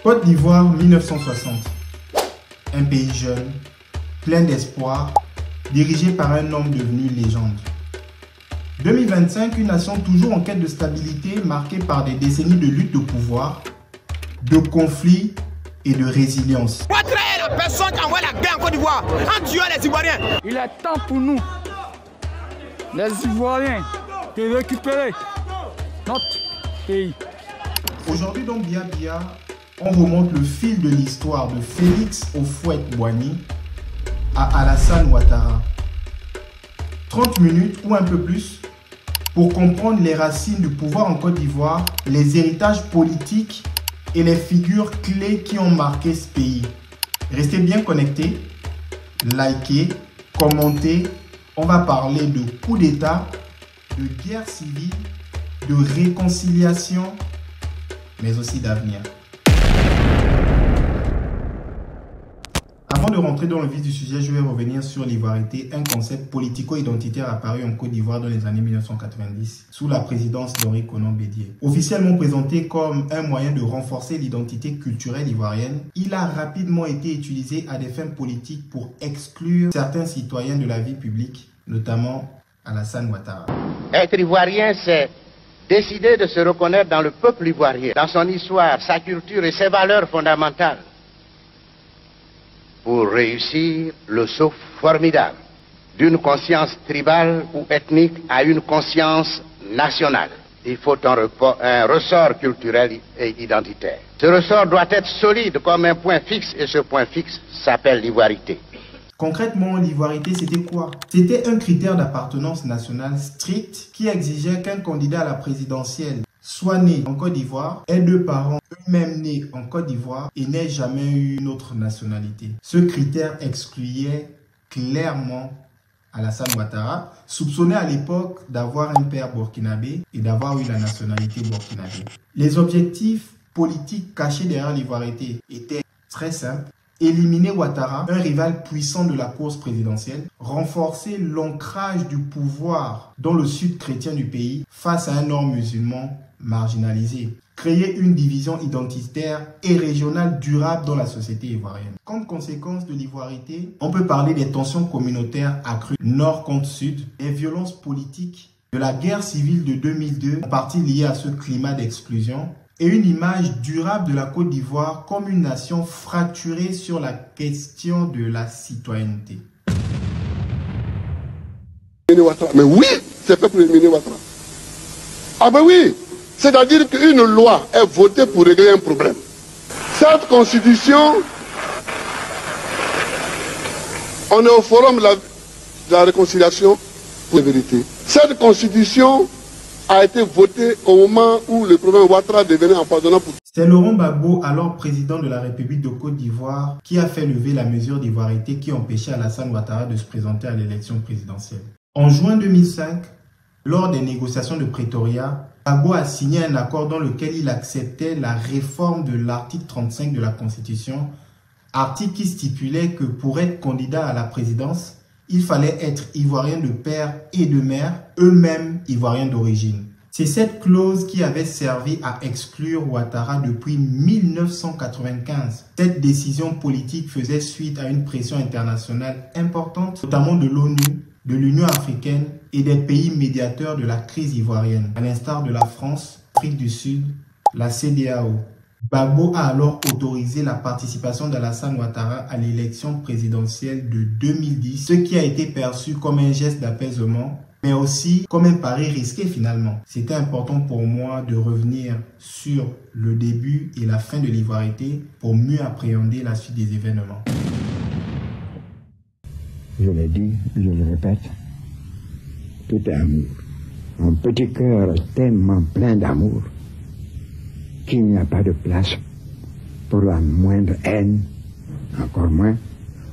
Côte d'Ivoire 1960. Un pays jeune, plein d'espoir, dirigé par un homme devenu légende. 2025, une nation toujours en quête de stabilité, marquée par des décennies de lutte au pouvoir, de conflits et de résilience. Ouattara est la personne qui envoie la guerre en Côte d'Ivoire en tuant les Ivoiriens. Il est temps pour nous, les Ivoiriens, de récupérer notre pays. Aujourd'hui, dans Bia Bia, on remonte le fil de l'histoire de Félix Houphouët-Boigny à Alassane Ouattara. 30 minutes ou un peu plus pour comprendre les racines du pouvoir en Côte d'Ivoire, les héritages politiques et les figures clés qui ont marqué ce pays. Restez bien connectés, likez, commentez. On va parler de coup d'État, de guerre civile, de réconciliation, mais aussi d'avenir. Avant de rentrer dans le vif du sujet, je vais revenir sur l'ivoirité, un concept politico-identitaire apparu en Côte d'Ivoire dans les années 1990, sous la présidence d'Henri Konan Bédié. Officiellement présenté comme un moyen de renforcer l'identité culturelle ivoirienne, il a rapidement été utilisé à des fins politiques pour exclure certains citoyens de la vie publique, notamment Alassane Ouattara. Être ivoirien, c'est décider de se reconnaître dans le peuple ivoirien, dans son histoire, sa culture et ses valeurs fondamentales, pour réussir le saut formidable d'une conscience tribale ou ethnique à une conscience nationale. Il faut un ressort culturel et identitaire. Ce ressort doit être solide comme un point fixe et ce point fixe s'appelle l'ivoirité. Concrètement, l'ivoirité, c'était quoi? C'était un critère d'appartenance nationale strict qui exigeait qu'un candidat à la présidentielle soit né en Côte d'Ivoire, ait deux parents eux-mêmes nés en Côte d'Ivoire et n'ait jamais eu une autre nationalité. Ce critère excluait clairement Alassane Ouattara, soupçonné à l'époque d'avoir un père burkinabé et d'avoir eu la nationalité burkinabé. Les objectifs politiques cachés derrière l'ivoirité étaient très simples. Éliminer Ouattara, un rival puissant de la course présidentielle, renforcer l'ancrage du pouvoir dans le sud chrétien du pays face à un nord musulman marginalisé, créer une division identitaire et régionale durable dans la société ivoirienne. Comme conséquence de l'ivoirité, on peut parler des tensions communautaires accrues nord contre sud, des violences politiques, de la guerre civile de 2002, en partie liée à ce climat d'exclusion, et une image durable de la Côte d'Ivoire comme une nation fracturée sur la question de la citoyenneté. Mais oui, c'est fait pour éliminer Ouattara. Ah ben oui, c'est-à-dire qu'une loi est votée pour régler un problème. Cette constitution, on est au forum de la réconciliation pour la vérité. Cette constitution a été votée au moment où le problème Ouattara devenait empoisonnant pour... C'est Laurent Gbagbo, alors président de la République de Côte d'Ivoire, qui a fait lever la mesure d'ivoirité qui empêchait Alassane Ouattara de se présenter à l'élection présidentielle. En juin 2005, lors des négociations de Pretoria, Gbagbo a signé un accord dans lequel il acceptait la réforme de l'article 35 de la Constitution, article qui stipulait que pour être candidat à la présidence, il fallait être ivoirien de père et de mère, eux-mêmes ivoiriens d'origine. C'est cette clause qui avait servi à exclure Ouattara depuis 1995. Cette décision politique faisait suite à une pression internationale importante, notamment de l'ONU, de l'Union africaine et des pays médiateurs de la crise ivoirienne, à l'instar de la France, l'Afrique du Sud, la CEDEAO. Gbagbo a alors autorisé la participation d'Alassane Ouattara à l'élection présidentielle de 2010, ce qui a été perçu comme un geste d'apaisement, mais aussi comme un pari risqué finalement. C'était important pour moi de revenir sur le début et la fin de l'ivoirité pour mieux appréhender la suite des événements. Je l'ai dit, je le répète, tout est amour. Mon petit cœur est tellement plein d'amour qu'il n'y a pas de place pour la moindre haine, encore moins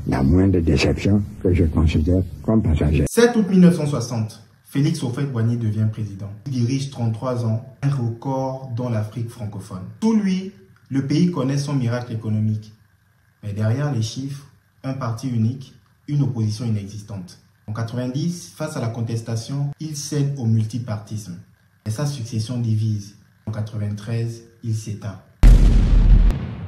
la moindre déception que je considère comme passagère. 7 août 1960, Félix Houphouët-Boigny devient président. Il dirige 33 ans, un record dans l'Afrique francophone. Sous lui, le pays connaît son miracle économique. Mais derrière les chiffres, un parti unique, une opposition inexistante. En 90, face à la contestation, il cède au multipartisme. Et sa succession divise. En 93, il s'éteint.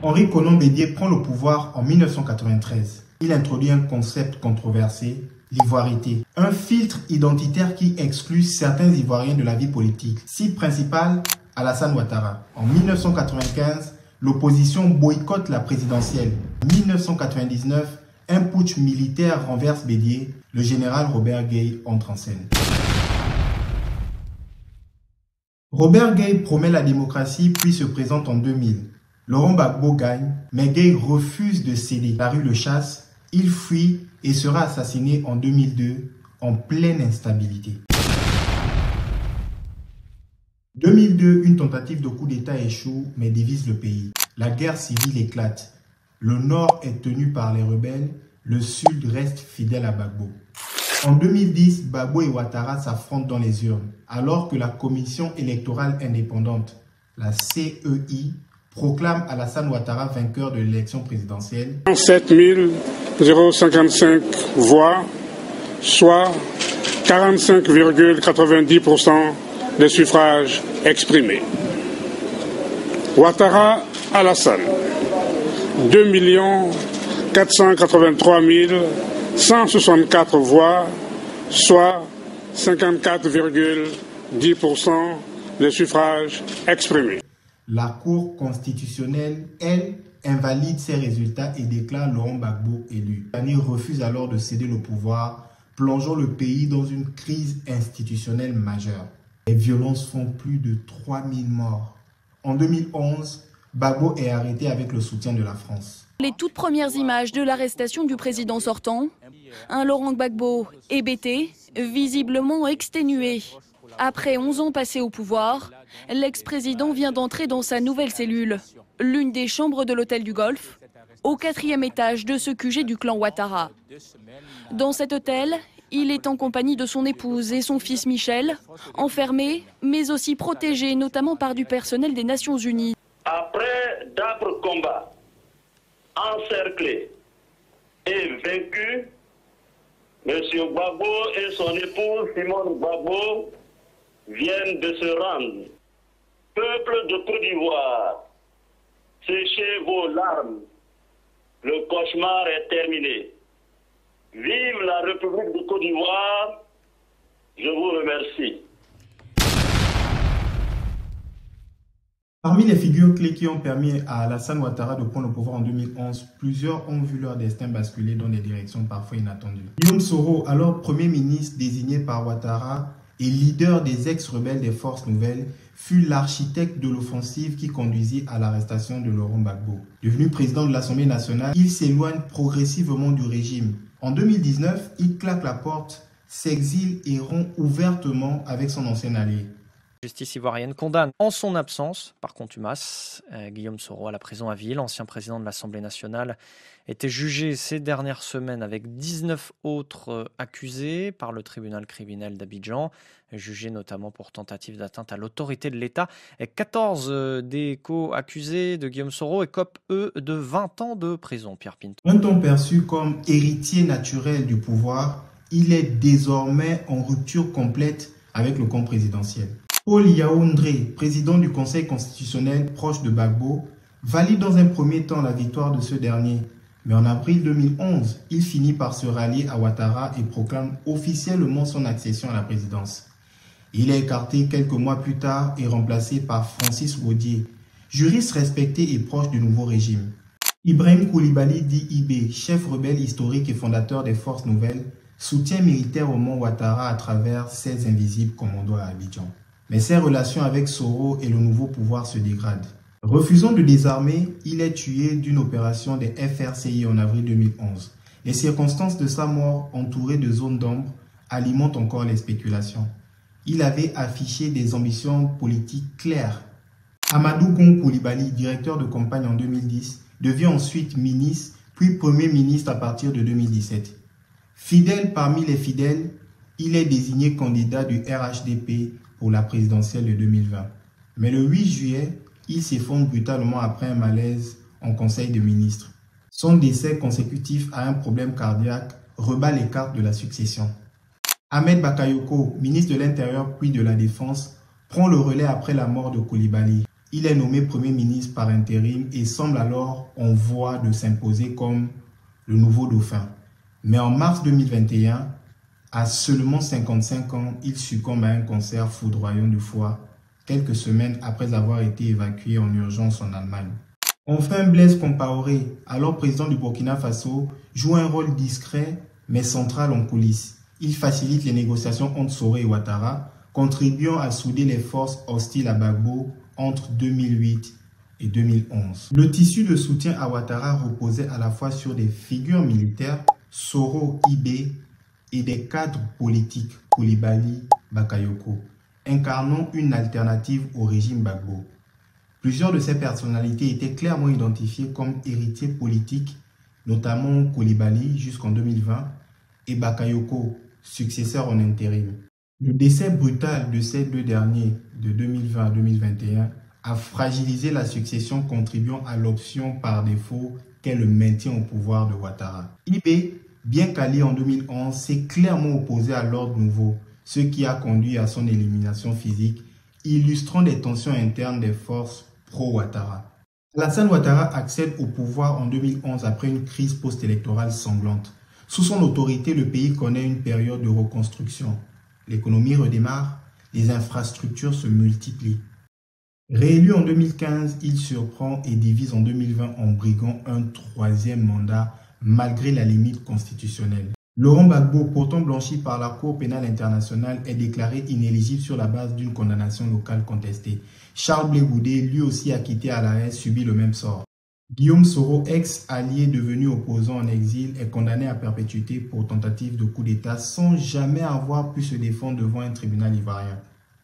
Henri Konan Bédié prend le pouvoir en 1993. Il introduit un concept controversé, l'ivoirité. Un filtre identitaire qui exclut certains Ivoiriens de la vie politique. Cible principale, Alassane Ouattara. En 1995, l'opposition boycotte la présidentielle. En 1999, un putsch militaire renverse Bédié. Le général Robert Gueye entre en scène. Robert Gueye promet la démocratie puis se présente en 2000. Laurent Gbagbo gagne, mais Gueye refuse de céder. La rue le chasse, il fuit et sera assassiné en 2002 en pleine instabilité. 2002, une tentative de coup d'État échoue mais divise le pays. La guerre civile éclate. Le nord est tenu par les rebelles, le sud reste fidèle à Gbagbo. En 2010, Gbagbo et Ouattara s'affrontent dans les urnes, alors que la commission électorale indépendante, la CEI, proclame Alassane Ouattara vainqueur de l'élection présidentielle. 7 055 voix, soit 45,90% des suffrages exprimés. Ouattara Alassane, 2 483 164 voix, soit 54,10% des suffrages exprimés. La Cour constitutionnelle, elle, invalide ces résultats et déclare Laurent Gbagbo élu. L'année refuse alors de céder le pouvoir, plongeant le pays dans une crise institutionnelle majeure. Les violences font plus de 3000 morts. En 2011, Gbagbo est arrêté avec le soutien de la France. Les toutes premières images de l'arrestation du président sortant, un Laurent Gbagbo hébété, visiblement exténué. Après 11 ans passés au pouvoir, l'ex-président vient d'entrer dans sa nouvelle cellule, l'une des chambres de l'hôtel du Golfe, au 4e étage de ce QG du clan Ouattara. Dans cet hôtel, il est en compagnie de son épouse et son fils Michel, enfermés, mais aussi protégés, notamment par du personnel des Nations Unies. Après d'âpres combats, encerclés et vaincus, M. Gbagbo et son épouse Simone Gbagbo viennent de se rendre. Peuple de Côte d'Ivoire, séchez vos larmes. Le cauchemar est terminé. Vive la République de Côte d'Ivoire. Je vous remercie. Parmi les figures clés qui ont permis à Alassane Ouattara de prendre le pouvoir en 2011, plusieurs ont vu leur destin basculer dans des directions parfois inattendues. Guillaume Soro, alors Premier ministre désigné par Ouattara et leader des ex-rebelles des Forces Nouvelles, fut l'architecte de l'offensive qui conduisit à l'arrestation de Laurent Gbagbo. Devenu président de l'Assemblée nationale, il s'éloigne progressivement du régime. En 2019, il claque la porte, s'exile et rompt ouvertement avec son ancien allié. La justice ivoirienne condamne en son absence, par contumace, Guillaume Soro à la prison à vie. L'ancien président de l'Assemblée nationale était jugé ces dernières semaines avec 19 autres accusés par le tribunal criminel d'Abidjan, jugés notamment pour tentative d'atteinte à l'autorité de l'État. 14 des co-accusés de Guillaume Soro écopent, eux, de 20 ans de prison. Pierre Pinto. Un temps perçu comme héritier naturel du pouvoir, il est désormais en rupture complète avec le camp présidentiel. Paul Yaoundé, président du Conseil constitutionnel proche de Gbagbo, valide dans un premier temps la victoire de ce dernier. Mais en avril 2011, il finit par se rallier à Ouattara et proclame officiellement son accession à la présidence. Il est écarté quelques mois plus tard et remplacé par Francis Wodié, juriste respecté et proche du nouveau régime. Ibrahim Koulibaly dit IB, chef rebelle historique et fondateur des Forces Nouvelles, soutient militairement Ouattara à travers ses invisibles commandos à Abidjan. Mais ses relations avec Soro et le nouveau pouvoir se dégradent. Refusant de désarmer, il est tué d'une opération des FRCI en avril 2011. Les circonstances de sa mort, entourées de zones d'ombre, alimentent encore les spéculations. Il avait affiché des ambitions politiques claires. Amadou Gon Koulibaly, directeur de campagne en 2010, devient ensuite ministre, puis Premier ministre à partir de 2017. Fidèle parmi les fidèles, il est désigné candidat du RHDP pour la présidentielle de 2020. Mais le 8 juillet, il s'effondre brutalement après un malaise en Conseil de ministres. Son décès consécutif à un problème cardiaque rebat les cartes de la succession. Ahmed Bakayoko, ministre de l'Intérieur puis de la Défense, prend le relais après la mort de Koulibaly. Il est nommé Premier ministre par intérim et semble alors en voie de s'imposer comme le nouveau dauphin. Mais en mars 2021, à seulement 55 ans, il succombe à un cancer foudroyant du foie, quelques semaines après avoir été évacué en urgence en Allemagne. Enfin, Blaise Compaoré, alors président du Burkina Faso, joue un rôle discret mais central en coulisses. Il facilite les négociations entre Soro et Ouattara, contribuant à souder les forces hostiles à Gbagbo entre 2008 et 2011. Le tissu de soutien à Ouattara reposait à la fois sur des figures militaires, Soro, Ibé, et des cadres politiques, Coulibaly, Bakayoko, incarnant une alternative au régime Gbagbo. Plusieurs de ces personnalités étaient clairement identifiées comme héritiers politiques, notamment Coulibaly jusqu'en 2020 et Bakayoko, successeur en intérim. Le décès brutal de ces deux derniers, de 2020 à 2021, a fragilisé la succession, contribuant à l'option par défaut qu'est le maintien au pouvoir de Ouattara. Ibé, bien qu'allié en 2011, s'est clairement opposé à l'ordre nouveau, ce qui a conduit à son élimination physique, illustrant les tensions internes des forces pro-Ouattara. Alassane Ouattara accède au pouvoir en 2011 après une crise post-électorale sanglante. Sous son autorité, le pays connaît une période de reconstruction. L'économie redémarre, les infrastructures se multiplient. Réélu en 2015, il surprend et divise en 2020 en briguant un troisième mandat malgré la limite constitutionnelle. Laurent Gbagbo, pourtant blanchi par la Cour pénale internationale, est déclaré inéligible sur la base d'une condamnation locale contestée. Charles Blé Goudé, lui aussi acquitté à la haie, subit le même sort. Guillaume Soro, ex-allié devenu opposant en exil, est condamné à perpétuité pour tentative de coup d'État sans jamais avoir pu se défendre devant un tribunal ivoirien.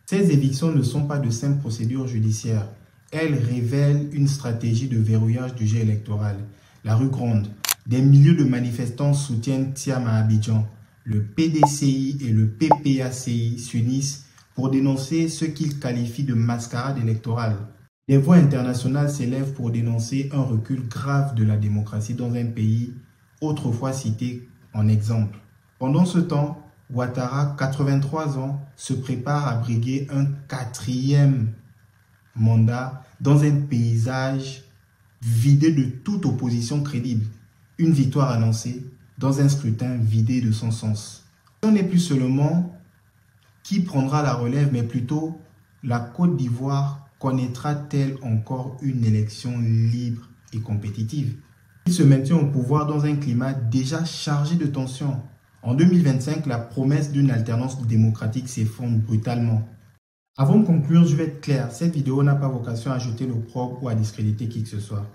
Ces évictions ne sont pas de simples procédures judiciaires. Elles révèlent une stratégie de verrouillage du jeu électoral. La rue gronde. Des milliers de manifestants soutiennent Thiam à Abidjan. Le PDCI et le PPACI s'unissent pour dénoncer ce qu'ils qualifient de mascarade électorale. Des voix internationales s'élèvent pour dénoncer un recul grave de la démocratie dans un pays autrefois cité en exemple. Pendant ce temps, Ouattara, 83 ans, se prépare à briguer un quatrième mandat dans un paysage vidé de toute opposition crédible. Une victoire annoncée dans un scrutin vidé de son sens. Ce n'est plus seulement qui prendra la relève, mais plutôt la Côte d'Ivoire connaîtra-t-elle encore une élection libre et compétitive? Il se maintient au pouvoir dans un climat déjà chargé de tensions. En 2025, la promesse d'une alternance démocratique s'effondre brutalement. Avant de conclure, je vais être clair, cette vidéo n'a pas vocation à jeter l'opprobre ou à discréditer qui que ce soit.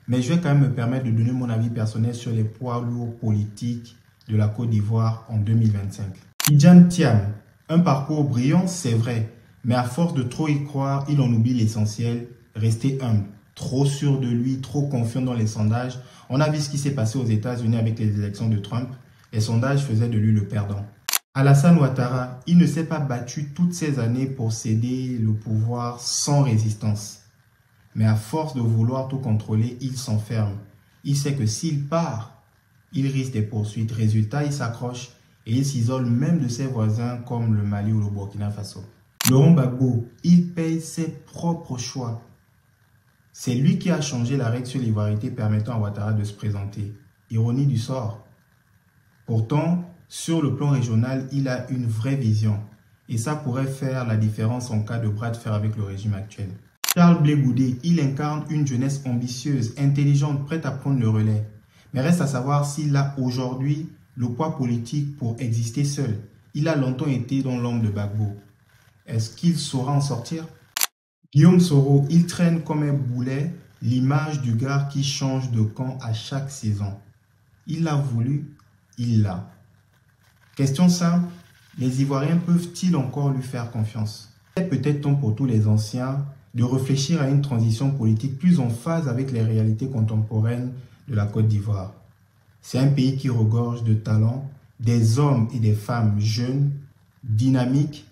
Mais je vais quand même me permettre de donner mon avis personnel sur les poids lourds politiques de la Côte d'Ivoire en 2025. Tidjane Thiam, un parcours brillant, c'est vrai. Mais à force de trop y croire, il en oublie l'essentiel, rester humble. Trop sûr de lui, trop confiant dans les sondages. On a vu ce qui s'est passé aux États-Unis avec les élections de Trump. Les sondages faisaient de lui le perdant. Alassane Ouattara, il ne s'est pas battu toutes ces années pour céder le pouvoir sans résistance. Mais à force de vouloir tout contrôler, il s'enferme. Il sait que s'il part, il risque des poursuites. Résultat, il s'accroche et il s'isole même de ses voisins comme le Mali ou le Burkina Faso. Laurent Gbagbo, il paye ses propres choix. C'est lui qui a changé la règle sur l'ivoirité permettant à Ouattara de se présenter. Ironie du sort. Pourtant, sur le plan régional, il a une vraie vision. Et ça pourrait faire la différence en cas de bras de fer avec le régime actuel. Charles Blé Goudé, il incarne une jeunesse ambitieuse, intelligente, prête à prendre le relais. Mais reste à savoir s'il a aujourd'hui le poids politique pour exister seul. Il a longtemps été dans l'ombre de Gbagbo. Est-ce qu'il saura en sortir? Guillaume Soro, il traîne comme un boulet l'image du gars qui change de camp à chaque saison. Il l'a voulu, il l'a. Question simple, les Ivoiriens peuvent-ils encore lui faire confiance? C'est peut-être temps pour tous les anciens de réfléchir à une transition politique plus en phase avec les réalités contemporaines de la Côte d'Ivoire. C'est un pays qui regorge de talents, des hommes et des femmes jeunes, dynamiques,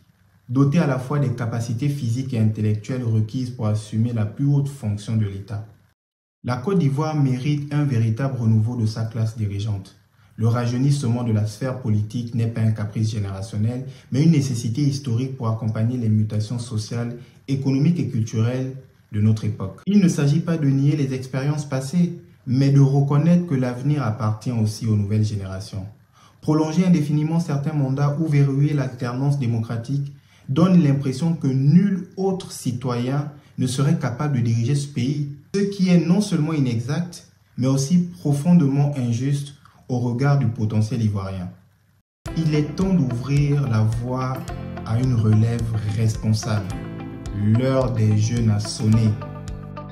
dotés à la fois des capacités physiques et intellectuelles requises pour assumer la plus haute fonction de l'État. La Côte d'Ivoire mérite un véritable renouveau de sa classe dirigeante. Le rajeunissement de la sphère politique n'est pas un caprice générationnel, mais une nécessité historique pour accompagner les mutations sociales, économiques et culturelles de notre époque. Il ne s'agit pas de nier les expériences passées, mais de reconnaître que l'avenir appartient aussi aux nouvelles générations. Prolonger indéfiniment certains mandats ou verrouiller l'alternance démocratique donne l'impression que nul autre citoyen ne serait capable de diriger ce pays, ce qui est non seulement inexact, mais aussi profondément injuste au regard du potentiel ivoirien. Il est temps d'ouvrir la voie à une relève responsable. L'heure des jeunes a sonné.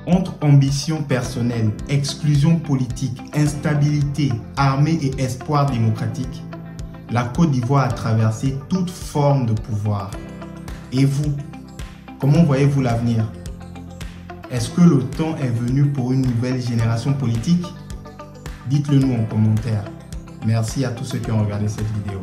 Entre ambition personnelle, exclusion politique, instabilité, armée et espoir démocratique, la Côte d'Ivoire a traversé toute forme de pouvoir. Et vous, comment voyez-vous l'avenir? Est-ce que le temps est venu pour une nouvelle génération politique? Dites-le nous en commentaire. Merci à tous ceux qui ont regardé cette vidéo.